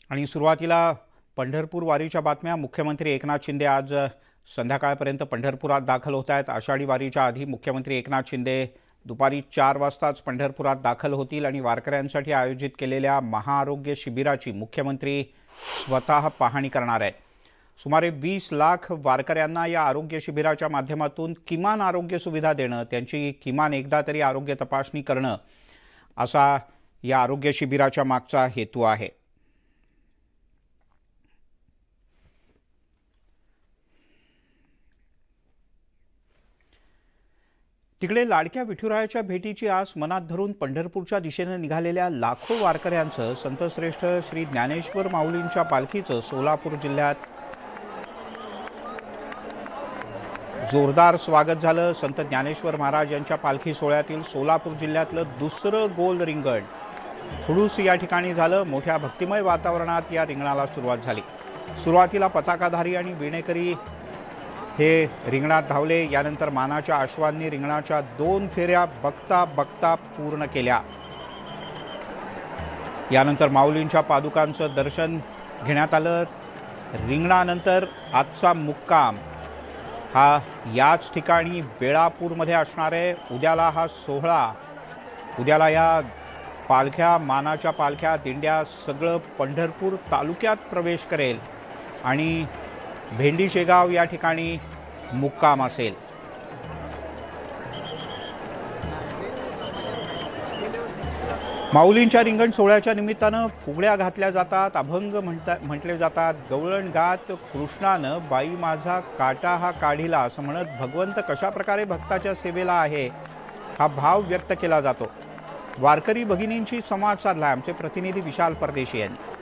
आणि सुरुवातीला पंढरपूर वारीच्या बातम्या। मुख्यमंत्री एकनाथ शिंदे आज संध्याकाळपर्यंत पंढरपुरात दाखल होत आहेत। आषाढी वारीच्या आधी मुख्यमंत्री एकनाथ शिंदे दुपारी 4 वाजताच पंढरपुरात दाखल होतील आणि वारकऱ्यांसाठी आयोजित केलेल्या महाआरोग्य शिबिराची मुख्यमंत्री स्वतः पाहणी करणार आहेत। सुमारे 20 लाख वारकऱ्यांना या आरोग्य शिबिराच्या माध्यमातून किमान आरोग्य सुविधा देणं, त्यांची किमान एकदा तरी आरोग्य तपासणी करणं असा या आरोग्य शिबिराच्या मागचा हेतू आहे। तिकडे लाडक्या विठुरायाच्या भेटीची आस मनात धरून पंढरपूरच्या दिशेने निघालेल्या लाखो वारकऱ्यांचं संतश्रेष्ठ श्री ज्ञानेश्वर माऊलींच्या पालखीचं सोलापूर जिल्ह्यात जोरदार स्वागत झालं। संत ज्ञानेश्वर महाराज यांच्या पालखी सोहळ्यातील सोलापूर जिल्ह्यातलं दुसरं गोल रिंगण खुडूस या ठिकाणी झालं। मोठ्या भक्तिमय वातावरणात या रिंगणाला सुरुवात झाली। सुरुवातीला पताकाधारी आणि वीणेकरी हे रिंगणात धावले। यानंतर मानाच्या अश्वांनी रिंगणाच्या 2 फेऱ्या बघता बघता पूर्ण केल्या। यानंतर माऊलींच्या पादुकांचं दर्शन घेण्यात आलं। रिंगणानंतर आजचा मुक्काम हा याच ठिकाणी वेळापूरमध्ये असणार आहे। उद्याला हा सोहळा, उद्याला या पालख्या, मानाच्या पालख्या, दिंड्या सगळं पंढरपूर तालुक्यात प्रवेश करेल आणि भेंडी शेगाव या ठिकाणी मुक्काम असेल। माऊलींच्या रिंगण सोहळ्याच्या निमित्तानं फुगड्या घातल्या जातात, अभंग म्हटले जातात। गवळण गात कृष्णानं बाई माझा काटा हा काढिला असं म्हणत भगवंत कशा प्रकारे भक्ताच्या सेवेला आहे हा भाव व्यक्त केला जातो। वारकरी भगिनींशी संवाद साधला आमचे प्रतिनिधी विशाल परदेशी यांनी।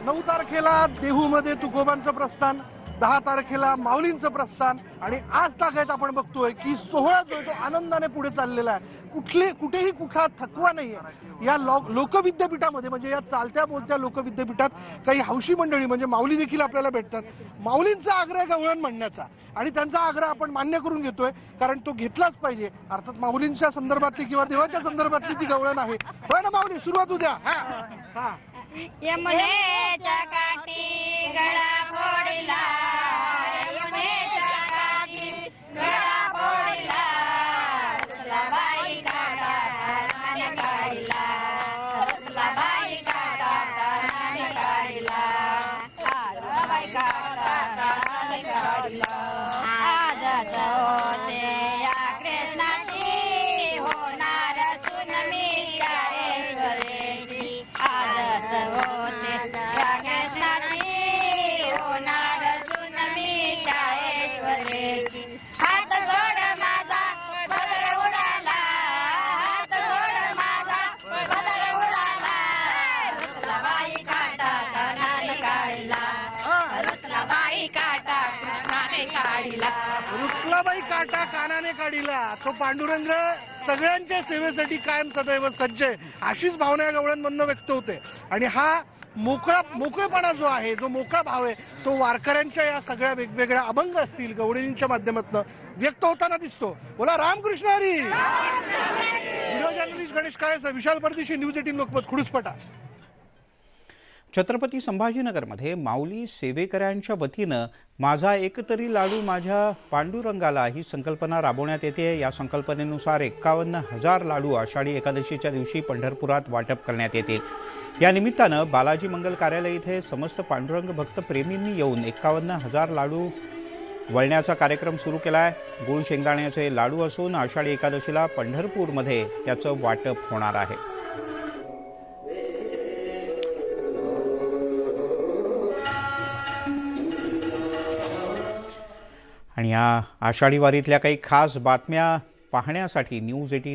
9 तारखेला देहूमध्ये तुकोबांचं प्रस्थान, 10 तारखेला माऊलींचं प्रस्थान आणि आज तागायत आपण बघतोय की सोहळा जो तो आनंदाने पुढे चाललेला आहे। कुठेही कुठला थकवा नाहीये। या लोकविद्यापीठामध्ये म्हणजे या चालत्या बोलत्या लोकविद्यापीठात काही हौशी मंडळी म्हणजे माऊली देखील आपल्याला भेटतात। माऊलींचा आग्रह गवळण म्हणण्याचा आणि त्यांचा आग्रह आपण मान्य करून घेतोय, कारण तो घेतलाच पाहिजे। अर्थात माऊलींच्या संदर्भातली किंवा देवाच्या संदर्भातली ती गवळण आहे। होय ना माऊली, सुरुवात उद्या। हा यमुनेच्या काठी गळा फोडिला, यमुनेच्या काठी गळा फोडिला, रसलाबाई काटा कानाने काढिला, रसलाबाई काटा कानाने काढिला, रसलाबाई काटा कानाने काढिला। आजच होते या कृष्णाची होणार सुनमी चाळेश्वरीची, आजच होते या कृष्णाची होणार सुनमी चाळेश्वरीची। हात जोड माझा पदर उडाला, हात जोड माझा पदर उडाला, रसलाबाई काटा कानाने काढिला, रसलाबाई काटा कृष्णाने काढिला, रुसलाबाई काटा कानाने काढिला। तो पांडुरंग सगळ्यांच्या सेवेसाठी कायम सदैव सज्ज आहे, अशीच भावना गवळणमधनं व्यक्त होते। आणि हा मोकळेपणा जो आहे, जो मोकळा भाव आहे, तो वारकऱ्यांच्या या सगळ्या वेगवेगळ्या अभंग असतील गवळणींच्या माध्यमातून व्यक्त होताना दिसतो। बोला रामकृष्ण हरी। व्हिडिओ जर्नलिस्ट गणेश काळे, विशाल परदेशी, न्यूज 18 लोकमत, खुडूसपटा। छत्रपती संभाजीनगरमध्ये माऊली सेवेकऱ्यांच्या वतीनं माझा एकतरी लाडू माझ्या पांडुरंगाला ही संकल्पना राबवण्यात येते। या संकल्पनेनुसार 51,000 लाडू आषाढी एकादशीच्या दिवशी पंढरपुरात वाटप करण्यात येतील। या निमित्तानं बालाजी मंगल कार्यालय इथे समस्त पांडुरंग भक्त प्रेमींनी येऊन 51,000 लाडू वळण्याचा कार्यक्रम सुरू केलाय। गुळ शेंगदाण्याचे लाडू असून आषाढी एकादशीला पंढरपूरमध्ये त्याचं वाटप होणार आहे। आणि या आषाढी वारीतल्या काही खास बातम्या पाहण्यासाठी न्यूज 18